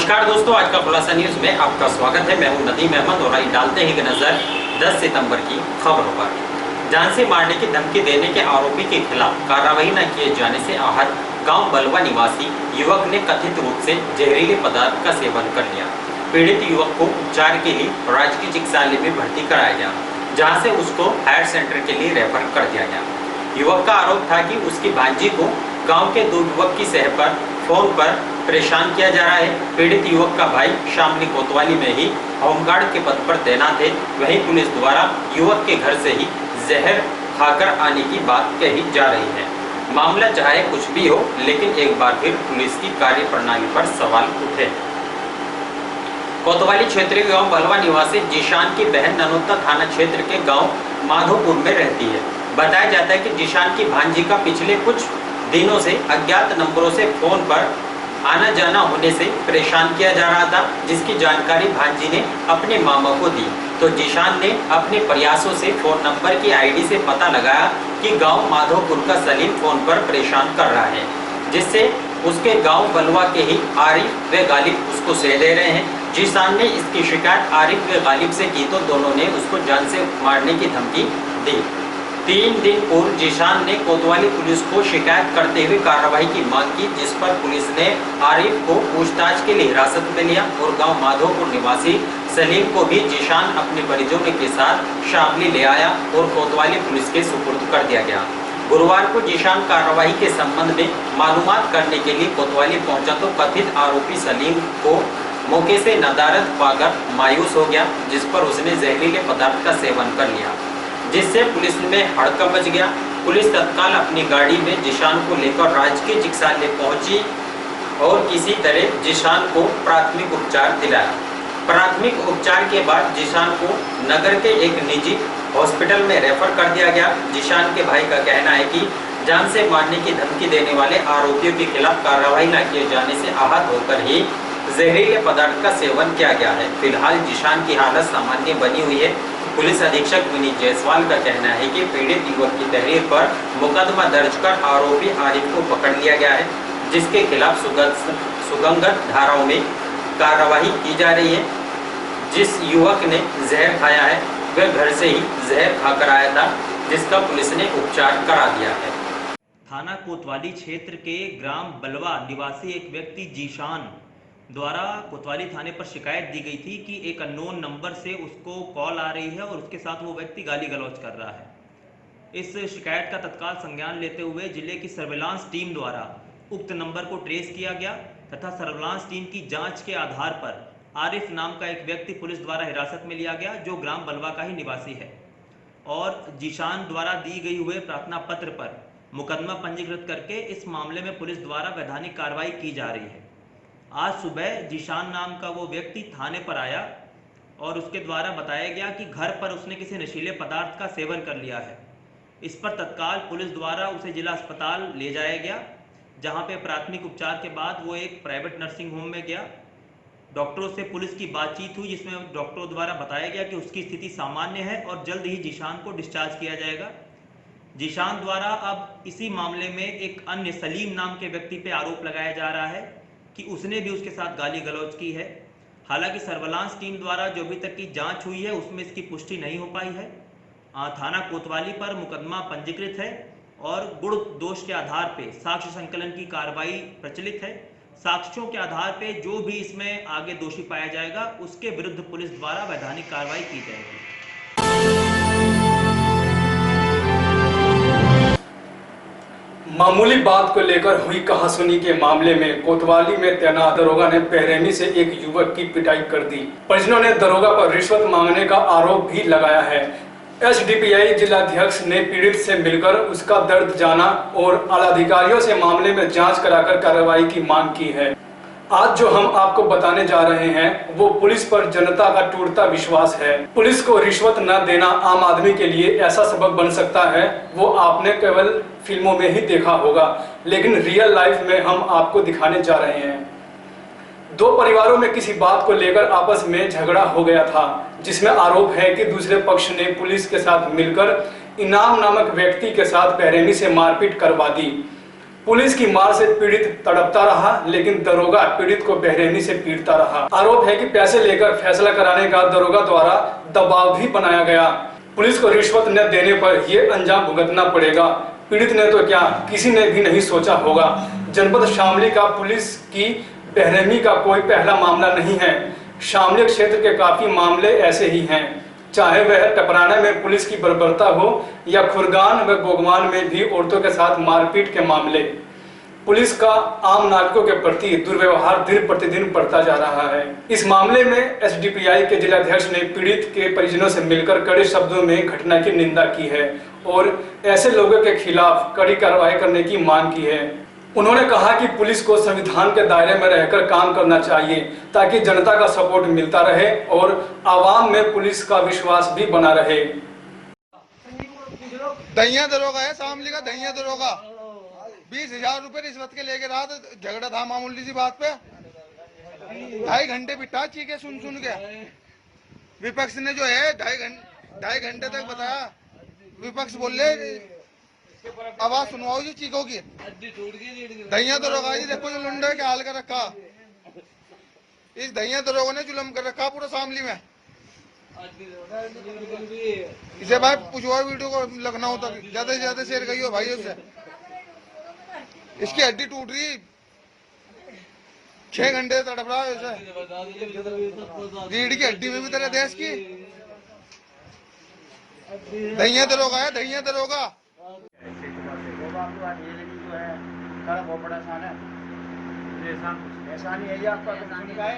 नमस्कार दोस्तों, आज का खुलासा न्यूज में आपका स्वागत है। मैं हूं नदीम अहमद और आइए डालते हैं नजर 10 सितंबर की खबरों पर। जान से मारने की धमकी देने के आरोपी के खिलाफ कार्रवाई न किए जाने से आहत गांव बलवा निवासी युवक ने कथित रूप से जहरीले पदार्थ का सेवन कर लिया। पीड़ित युवक को उपचार के लिए राजकीय चिकित्सालय में भर्ती कराया गया, जहाँ से उसको हायर सेंटर के लिए रेफर कर दिया गया। युवक का आरोप था कि उसकी भांजी को गांव के दो युवक की सह पर फोन पर परेशान किया जा रहा है। पीड़ित युवक का भाई शामली कोतवाली में ही होमगार्ड के पद पर तैनात है। वहीं पुलिस द्वारा युवक के घर से ही जहर खाकर आने की बात कही जा रही है। मामला चाहे कुछ भी हो, लेकिन एक बार फिर पुलिस की कार्यप्रणाली पर सवाल उठे। कोतवाली क्षेत्रीय गांव बलवा निवासी जीशान की बहन ननोता थाना क्षेत्र के गांव माधोपुर में रहती है। बताया जाता है कि जीशान की भांजी का पिछले कुछ दिनों से अज्ञात नंबरों से फोन पर आना जाना होने से परेशान किया जा रहा था, जिसकी जानकारी भांजी ने अपने मामा को दी। तो जीशान ने अपने प्रयासों से फोन नंबर की आईडी से पता लगाया कि गांव माधोपुर का सलीम फोन पर परेशान कर रहा है, जिससे उसके गांव बलवा के ही आरिफ व गालिब उसको सह दे रहे हैं। जीशान ने इसकी शिकायत आरिफ व गालिब से की तो दोनों ने उसको जान से मारने की धमकी दी। 3 दिन पूर्व जीशान ने कोतवाली पुलिस को शिकायत करते हुए कार्रवाई की मांग की, जिस पर पुलिस ने आरिफ को पूछताछ के लिए हिरासत में लिया और गांव माधोपुर निवासी सलीम को भी जीशान अपने परिजनों के साथ शामली ले आया और कोतवाली पुलिस के सुपुर्द कर दिया गया। गुरुवार को जीशान कार्रवाई के संबंध में मालूमात करने के लिए कोतवाली पहुंचा तो कथित आरोपी सलीम को मौके से नदारद पाकर मायूस हो गया, जिस पर उसने जहरीले पदार्थ का सेवन कर लिया, जिससे पुलिस में हड़कंप मच गया। पुलिस तत्काल अपनी गाड़ी में जीशान को लेकर राजकीय चिकित्सालय पहुंची और किसी तरह जीशान को प्राथमिक उपचार दिलाया। प्राथमिक उपचार के बाद जीशान को नगर के एक निजी हॉस्पिटल में रेफर कर दिया गया। जीशान के भाई का कहना है कि जान से मारने की धमकी देने वाले आरोपियों के खिलाफ कार्रवाई न किए जाने से आहत होकर ही जहरीले पदार्थ का सेवन किया गया है। फिलहाल जीशान की हालत सामान्य बनी हुई है। पुलिस अधीक्षक विनीत जायसवाल का कहना है कि पीड़ित युवक की तहरीर पर मुकदमा दर्ज कर आरोपी आरिफ को पकड़ लिया गया है, जिसके खिलाफ सुगंधित धाराओं में कार्रवाई की जा रही है। जिस युवक ने जहर खाया है वह घर से ही जहर खाकर आया था, जिसका पुलिस ने उपचार करा दिया है। थाना कोतवाली क्षेत्र के ग्राम बलवा निवासी एक व्यक्ति जीशान द्वारा कोतवाली थाने पर शिकायत दी गई थी कि एक अननोन नंबर से उसको कॉल आ रही है और उसके साथ वो व्यक्ति गाली गलौज कर रहा है। इस शिकायत का तत्काल संज्ञान लेते हुए जिले की सर्विलांस टीम द्वारा उक्त नंबर को ट्रेस किया गया तथा सर्विलांस टीम की जांच के आधार पर आरिफ नाम का एक व्यक्ति पुलिस द्वारा हिरासत में लिया गया, जो ग्राम बलवा का ही निवासी है और जीशान द्वारा दी गई हुए प्रार्थना पत्र पर मुकदमा पंजीकृत करके इस मामले में पुलिस द्वारा वैधानिक कार्रवाई की जा रही है। आज सुबह जीशान नाम का वो व्यक्ति थाने पर आया और उसके द्वारा बताया गया कि घर पर उसने किसी नशीले पदार्थ का सेवन कर लिया है। इस पर तत्काल पुलिस द्वारा उसे जिला अस्पताल ले जाया गया, जहां पे प्राथमिक उपचार के बाद वो एक प्राइवेट नर्सिंग होम में गया। डॉक्टरों से पुलिस की बातचीत हुई, जिसमें डॉक्टरों द्वारा बताया गया कि उसकी स्थिति सामान्य है और जल्द ही जीशान को डिस्चार्ज किया जाएगा। जीशान द्वारा अब इसी मामले में एक अन्य सलीम नाम के व्यक्ति पे आरोप लगाया जा रहा है कि उसने भी उसके साथ गाली गलौज की है। हालांकि सर्विलांस टीम द्वारा जो अभी तक की जांच हुई है उसमें इसकी पुष्टि नहीं हो पाई है। थाना कोतवाली पर मुकदमा पंजीकृत है और गुण दोष के आधार पे साक्ष्य संकलन की कार्रवाई प्रचलित है। साक्ष्यों के आधार पे जो भी इसमें आगे दोषी पाया जाएगा उसके विरुद्ध पुलिस द्वारा वैधानिक कार्रवाई की जाएगी। मामूली बात को लेकर हुई कहासुनी के मामले में कोतवाली में तैनात दरोगा ने बेरहमी से एक युवक की पिटाई कर दी। परिजनों ने दरोगा पर रिश्वत मांगने का आरोप भी लगाया है। एसडीपीआई जिलाध्यक्ष ने पीड़ित से मिलकर उसका दर्द जाना और आलाधिकारियों से मामले में जांच कराकर कार्रवाई की मांग की है। आज जो हम आपको बताने जा रहे हैं वो पुलिस पर जनता का टूटता विश्वास है। पुलिस को रिश्वत न देना आम आदमी के लिए ऐसा सबक बन सकता है वो आपने केवल फिल्मों में ही देखा होगा, लेकिन रियल लाइफ में हम आपको दिखाने जा रहे हैं। 2 परिवारों में किसी बात को लेकर आपस में झगड़ा हो गया था, जिसमें आरोप है कि दूसरे पक्ष ने पुलिस के साथ मिलकर इनाम नामक व्यक्ति के साथ बेरहमी से मारपीट करवा दी। पुलिस की मार से पीड़ित तड़पता रहा, लेकिन दरोगा पीड़ित को बेरहमी से पीटता रहा। आरोप है कि पैसे लेकर फैसला कराने का दरोगा द्वारा दबाव भी बनाया गया। पुलिस को रिश्वत न देने पर यह अंजाम भुगतना पड़ेगा। पीड़ित ने तो क्या, किसी ने भी नहीं सोचा होगा। जनपद शामली का पुलिस की बेरहमी का कोई पहला मामला नहीं है। शामली क्षेत्र के काफी मामले ऐसे ही हैं, चाहे वह टपराना में पुलिस की बर्बरता हो या खुरगान व गोगमान में भी औरतों के साथ मारपीट के मामले। पुलिस का आम नागरिकों के प्रति दुर्व्यवहार दिन प्रतिदिन बढ़ता जा रहा है। इस मामले में एसडीपीआई के जिलाध्यक्ष ने पीड़ित के परिजनों से मिलकर कड़े शब्दों में घटना की निंदा की है और ऐसे लोगों के खिलाफ कड़ी कार्रवाई करने की मांग की है। उन्होंने कहा कि पुलिस को संविधान के दायरे में रहकर काम करना चाहिए ताकि जनता का सपोर्ट मिलता रहे और आवाम में पुलिस का विश्वास भी बना रहे। दहिया दरोगा है, शामली का दहिया दरोगा 20,000 रुपए रिश्वत के लेके रहा था। झगड़ा था मामूली सी बात पे, 2.5 घंटे बिठा चीखे सुन के। विपक्ष ने जो है 2.5 घंटे तक बताया। विपक्ष बोले आवाज सुनवाओ जी चीखों की। दहिया दरोगा जी देखो जो लुंडे के हाल कर रखा। इस दहिया दरोगा ने जुल्म कर रखा पूरा शामली में। इसे भाई पूछवा वीडियो को लखनऊ तक ज्यादा से ज्यादा शेयर करियो भाई उससे। इसकी हड्डी टूट रही, 6 घंटे तड़प रहा है उसे। रीढ़ की हड्डी में भी तरह देश की। दहिया दरोगा है, दहिया दरोगा। ऐसा नहीं है, आपका सुन गए,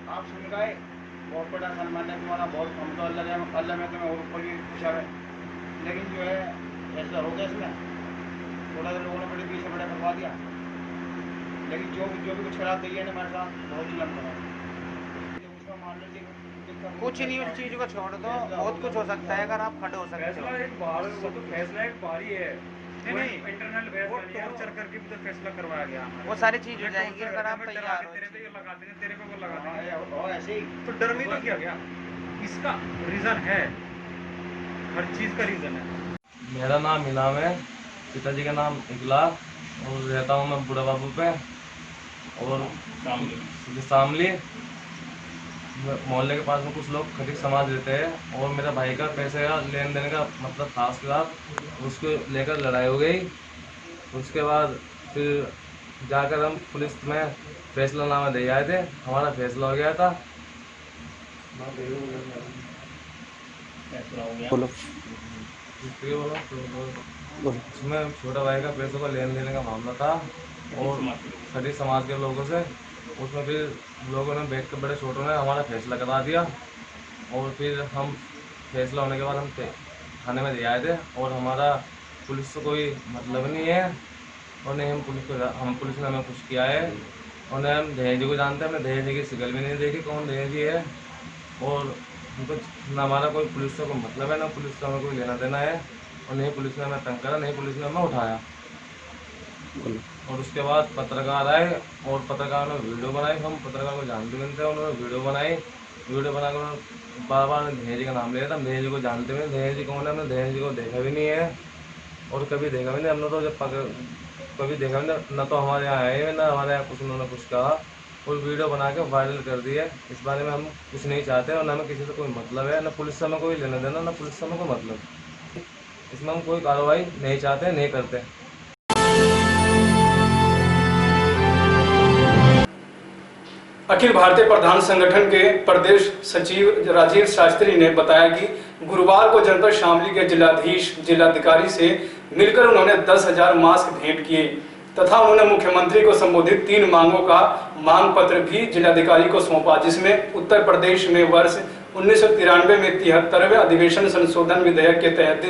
आप सुन गए। बहुत बड़ा सन्मान है तुम्हारा, बहुत हम तो अल्लाह में तुम्हें और ऊपर भी खुशा है। लेकिन जो है ऐसा हो गया इसमें, थोड़ा लोगों ने बड़े पीछे बड़ा करवा दिया। लेकिन जो भी कुछ खराब गई है ना हमारे साथ, बहुत ही लंबा है। उसका मान लीजिए कुछ नहीं, उस चीज को छोड़ दो, बहुत कुछ हो सकता है अगर आप खड़े हो सकते हो। फैसला एक बाहरी है, नहीं इंटरनल वो टॉर्चर करके भी तो फैसला करवाया गया। वो सारी चीज हो जाएंगी अगर आप तैयार हो। तेरे पे लगा देंगे, तेरे पे वो लगा देंगे और ऐसे ही तो डर नहीं तो क्या गया। इसका रीजन है, हर चीज का रीजन है। मेरा नाम इनाम है, पिताजी का नाम इकला और रहता हूँ मैं बूढ़ा बाबू पे और शामली मोहल्ले के पास में। कुछ लोग खटीक समाज रहते हैं और मेरा भाई का पैसे का लेन देन का मतलब था, उसके बाद उसको लेकर लड़ाई हो गई। उसके बाद फिर जाकर हम पुलिस में फैसलानामा दे आए थे, हमारा फैसला हो गया था। उसमें छोटा भाई का पैसों का लेन देने का मामला था और खटीक समाज के लोगों से। उसमें फिर लोगों ने बैठ कर बड़े छोटों ने हमारा फैसला करा दिया और फिर हम फैसला होने के बाद हम थाने में दे आए थे। और हमारा पुलिस से कोई मतलब नहीं है और नहीं हम पुलिस ने हमें कुछ किया है और नहीं हम दहेजी को जानते हैं। हमने दहेजी की शिकल भी नहीं देखी कौन दहेजी है और हमको ना हमारा कोई पुलिस से कोई मतलब है, ना पुलिस से हमें कोई लेना देना है और नहीं पुलिस ने हमें तंग करा, नहीं पुलिस ने हमें उठाया। और उसके बाद पत्रकार आए और पत्रकार ने वीडियो बनाई। हम पत्रकार को जानते भी नहीं थे, उन्होंने वीडियो बनाई। वीडियो बनाकर बार बार दहेजी का नाम लिया था। हम दहेजी को जानते भी, दहेजी कौन है हमने दहेजी को देखा भी नहीं है और कभी देखा भी नहीं हमने। तो जब कभी देखा भी नहीं, न तो हमारे यहाँ आए ना हमारे यहाँ कुछ उन्होंने कुछ कहा और वीडियो बना के वायरल कर दिए। इस बारे में हम कुछ नहीं चाहते और न हमें किसी से कोई मतलब है, न पुलिस से हमें कोई लेना देना, न पुलिस से हमें कोई मतलब। इसमें हम कोई कार्रवाई नहीं चाहते, नहीं करते। अखिल भारतीय प्रधान संगठन के प्रदेश सचिव राजीव शास्त्री ने बताया कि गुरुवार को जनपद शामली के जिलाधीश जिलाधिकारी से मिलकर उन्होंने 10,000 मास्क भेंट किए तथा उन्होंने मुख्यमंत्री को संबोधित 3 मांगों का मांग पत्र भी जिलाधिकारी को सौंपा, जिसमें उत्तर प्रदेश में वर्ष 1993 में 73वें अधिवेशन संशोधन विधेयक के तहत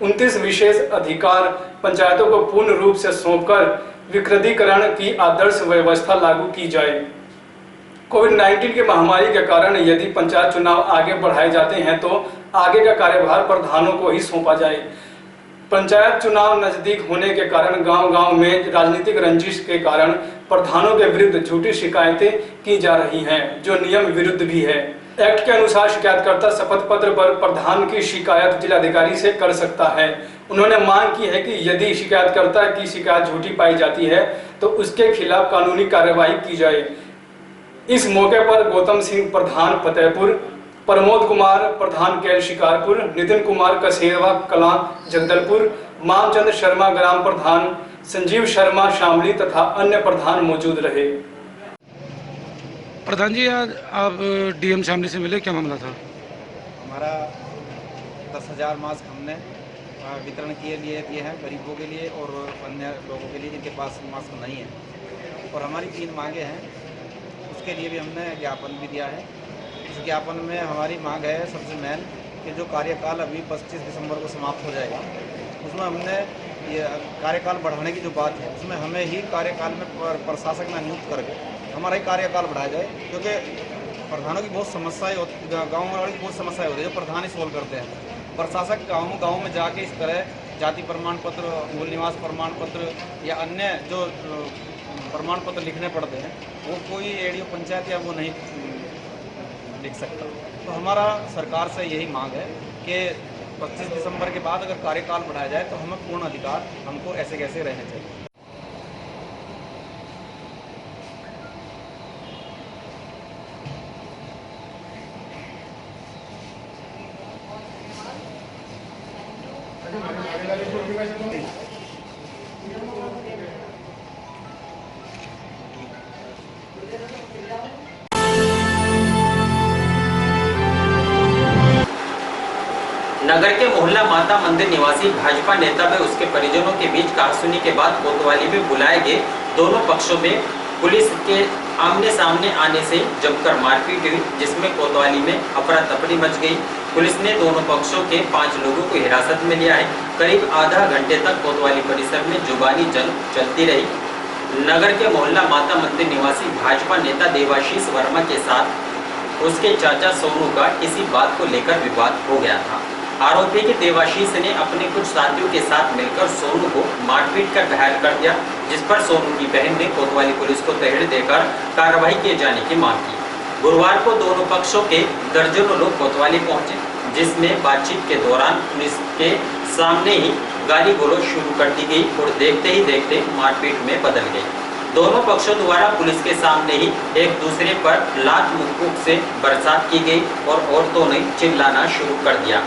29 विशेष अधिकार पंचायतों को पूर्ण रूप से सौंपकर विकेंद्रीकरण की आदर्श व्यवस्था लागू की जाए। कोविड-19 की महामारी के कारण यदि पंचायत चुनाव आगे बढ़ाए जाते हैं तो आगे का कार्यभार प्रधानों को ही सौंपा जाए। पंचायत चुनाव नजदीक होने के कारण गांव-गांव में राजनीतिक रंजिश के कारण प्रधानों के विरुद्ध झूठी शिकायतें की जा रही हैं, जो नियम विरुद्ध भी है। एक्ट के अनुसार शिकायतकर्ता शपथ पत्र पर प्रधान की शिकायत जिलाधिकारी से कर सकता है। उन्होंने मांग की है कि यदि शिकायतकर्ता की शिकायत झूठी पाई जाती है तो उसके खिलाफ कानूनी कार्रवाई की जाए। इस मौके पर गौतम सिंह प्रधान फतेहपुर, प्रमोद कुमार प्रधान कैल शिकारपुर, नितिन कुमार कसेरवा कलां जगदलपुर, मामचंद्र शर्मा ग्राम प्रधान, संजीव शर्मा शामली तथा अन्य प्रधान मौजूद रहे। प्रधान जी, आज आप डीएम शामली से मिले, क्या मामला था? हमारा 10,000 मास्क हमने वितरण किए हैं गरीबों के लिए और अन्य लोगों के लिए जिनके पास मास्क नहीं है। और हमारी 3 मांगे हैं, उसके लिए भी हमने ज्ञापन भी दिया है। इस ज्ञापन में हमारी मांग है सबसे मेन कि जो कार्यकाल अभी 25 दिसंबर को समाप्त हो जाएगा, उसमें हमने ये कार्यकाल बढ़ाने की जो बात है उसमें हमें ही कार्यकाल में प्रशासक में नियुक्त करके हमारा ही कार्यकाल बढ़ाया जाए, क्योंकि प्रधानों की बहुत समस्याएं होती, गाँव वालों की बहुत समस्याएं होती है जो प्रधान ही सोल्व करते हैं। प्रशासक गाँव में जाके इस तरह जाति प्रमाण पत्र, मूल निवास प्रमाण पत्र या अन्य जो प्रमाण पत्र लिखने पड़ते हैं वो कोई एडीओ पंचायत या वो नहीं लिख सकता। तो हमारा सरकार से यही मांग है कि 25 दिसंबर के बाद अगर कार्यकाल बढ़ाया जाए तो हमें पूर्ण अधिकार हमको ऐसे कैसे रहने चाहिए। नगर के मोहल्ला माता मंदिर निवासी भाजपा नेता व उसके परिजनों के बीच कहासुनी के बाद कोतवाली में बुलाए गए दोनों पक्षों में पुलिस के आमने सामने आने से जमकर मारपीट हुई, जिसमें कोतवाली में अफरा तफरी मच गई। पुलिस ने दोनों पक्षों के 5 लोगों को हिरासत में लिया है। करीब आधा घंटे तक कोतवाली परिसर में जुबानी जंग चलती रही। नगर के मोहल्ला माता मंदिर निवासी भाजपा नेता देवाशीष वर्मा के साथ उसके चाचा सोनू का किसी बात को लेकर विवाद हो गया था। आरोपी के देवाशीष ने अपने कुछ साथियों के साथ मिलकर सोनू को मारपीट कर घायल कर दिया, जिस पर सोनू की बहन ने कोतवाली पुलिस को तहरीर देकर कार्रवाई किए जाने की मांग की। गुरुवार को दोनों पक्षों के दर्जनों लोग कोतवाली पहुंचे, जिसमें बातचीत के दौरान पुलिस के सामने ही गाली गलौज शुरू कर दी गई और देखते ही देखते मारपीट में बदल गई। दोनों पक्षों द्वारा पुलिस के सामने ही एक दूसरे पर लात मुक्कुक से बरसात की गई और औरतों ने चिल्लाना शुरू कर दिया,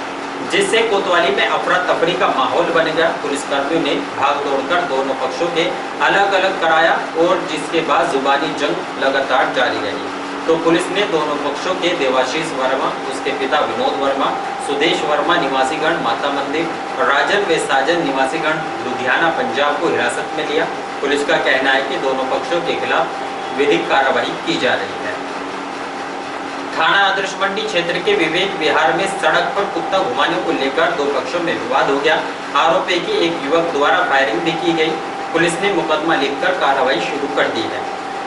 जिससे कोतवाली में अफरा तफरी का माहौल बन गया। पुलिसकर्मियों ने भाग दौड़कर दोनों पक्षों के अलग अलग कराया और जिसके बाद जुबानी जंग लगातार जारी रही। तो पुलिस ने दोनों पक्षों के देवाशीष वर्मा, उसके पिता विनोद वर्मा, सुदेश वर्मा निवासीगण माता मंदिर, राजन व साजन निवासीगण लुधियाना पंजाब को हिरासत में लिया। पुलिस का कहना है कि दोनों पक्षों के खिलाफ विधिक कार्रवाई की जा रही है। थाना आदर्श मंडी क्षेत्र के विवेक विहार में सड़क पर कुत्ता घुमाने को लेकर 2 पक्षों में विवाद हो गया। आरोपी की एक युवक द्वारा फायरिंग भी की गई। पुलिस ने मुकदमा लिखकर कार्रवाई शुरू कर दी है।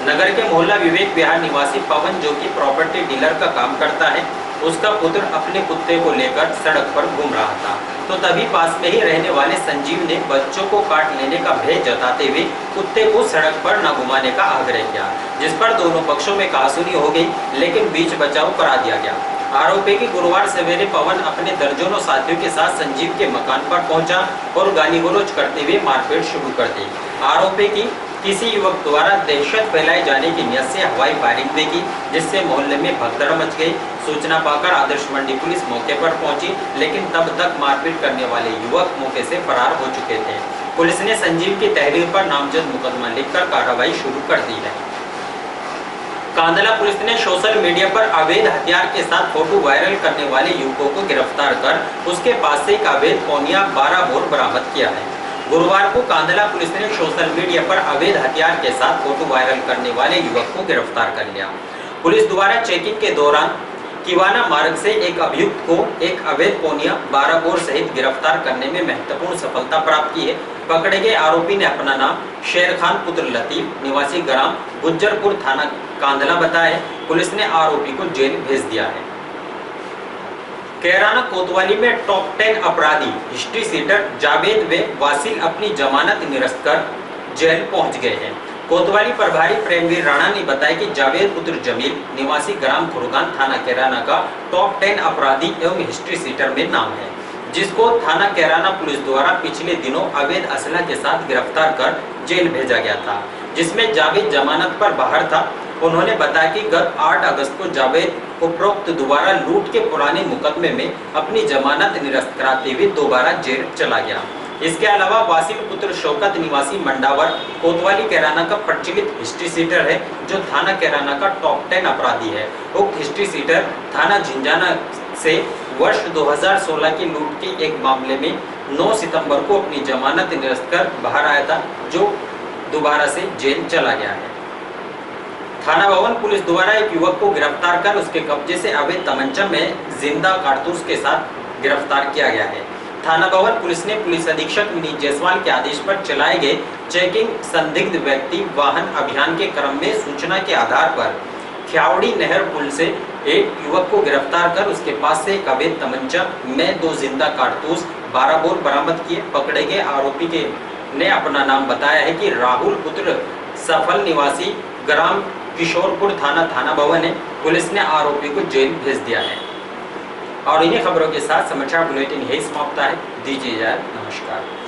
नगर के मोहल्ला विवेक विहार निवासी पवन, जो कि प्रॉपर्टी डीलर का काम करता है, उसका पुत्र अपने कुत्ते को लेकर सड़क पर घूम रहा था, तो तभी पास में ही रहने वाले संजीव ने बच्चों को काट लेने का भय जताते हुए कुत्ते को सड़क पर न घुमाने का आग्रह किया, जिस पर दोनों पक्षों में कहासुनी हो गई, लेकिन बीच बचाव करा दिया गया। आरोपी की गुरुवार सवेरे पवन अपने दर्जनों साथियों के साथ संजीव के मकान पर पहुंचा और गाली गलौज करते हुए मारपीट शुरू कर दी। आरोपी की किसी युवक द्वारा दहशत फैलाए जाने की नियत से हवाई फायरिंग भी की, जिससे मोहल्ले में भगदड़ मच गई। सूचना पाकर आदर्श मंडी पुलिस मौके पर पहुंची, लेकिन तब तक मारपीट करने वाले युवक मौके से फरार हो चुके थे। पुलिस ने संजीव की तहरीर पर नामजद मुकदमा लिखकर कार्रवाई शुरू कर दी है। कांदला पुलिस ने सोशल मीडिया पर अवैध हथियार के साथ फोटो वायरल करने वाले युवकों को गिरफ्तार कर उसके पास से एक अवैध पौनिया 12 बोर बरामद किया है। गुरुवार को कांदला पुलिस ने सोशल मीडिया पर अवैध हथियार के साथ फोटो वायरल करने वाले युवक को गिरफ्तार कर लिया। पुलिस द्वारा चेकिंग के दौरान किवाना मार्ग से एक अभियुक्त को एक अवैध पौनिया 12 बोर सहित गिरफ्तार करने में महत्वपूर्ण सफलता प्राप्त की है। पकड़े गए आरोपी ने अपना नाम शेर खान पुत्र लतीफ निवासी ग्राम गुज्जरपुर थाना कांदला बताया। पुलिस ने आरोपी को जेल भेज दिया है। कैराना कोतवाली में टॉप 10 अपराधी हिस्ट्री सीटर जावेद व वासिल अपनी जमानत निरस्त कर जेल पहुंच गए हैं। कोतवाली प्रभारी प्रेमवीर राणा ने बताया कि जावेद पुत्र जमील निवासी ग्राम खुरगान थाना कैराना का टॉप 10 अपराधी एवं हिस्ट्री सीटर में नाम है, जिसको थाना कैराना पुलिस द्वारा पिछले दिनों अवैध असला के साथ गिरफ्तार कर जेल भेजा गया था, जिसमें जावेद जमानत पर बाहर था। उन्होंने बताया कि गत 8 अगस्त को जावेद उपरोक्त दोबारा लूट के पुराने मुकदमे में अपनी जमानत निरस्त कराते हुए दोबारा जेल चला गया। इसके अलावा वासिल पुत्र शौकत निवासी मंडावर कोतवाली कैराना का प्रचलित हिस्ट्री सीटर है, जो थाना कैराना का टॉप 10 अपराधी है। उक्त हिस्ट्री सीटर थाना झिंझाना से वर्ष 2016 की लूट के एक मामले में 9 सितंबर को अपनी जमानत निरस्त कर बाहर आया था, जो दोबारा से जेल चला गया है। थाना भवन पुलिस द्वारा एक युवक को गिरफ्तार कर उसके कब्जे से अवैध तमंचा में जिंदा कारतूस के साथ गिरफ्तार किया गया है। थाना भवन पुलिस ने पुलिस अधीक्षक विनीत जायसवाल के आदेश पर चलाए गए चेकिंग संदिग्ध व्यक्ति वाहन अभियान के क्रम में सूचना के आधार पर ख्यावड़ी नहर पुल से एक युवक को गिरफ्तार कर उसके पास से एक अवैध तमंचा में 2 जिंदा कारतूस 12 बोर बरामद किए। पकड़े गए आरोपी के ने अपना नाम बताया है कि राहुल पुत्र सफल निवासी ग्राम किशोरपुर थाना भवन है। पुलिस ने आरोपी को जेल भेज दिया है। और इन्हीं खबरों के साथ समाचार बुलेटिन यही समाप्त है। दीजिए इजाजत, नमस्कार।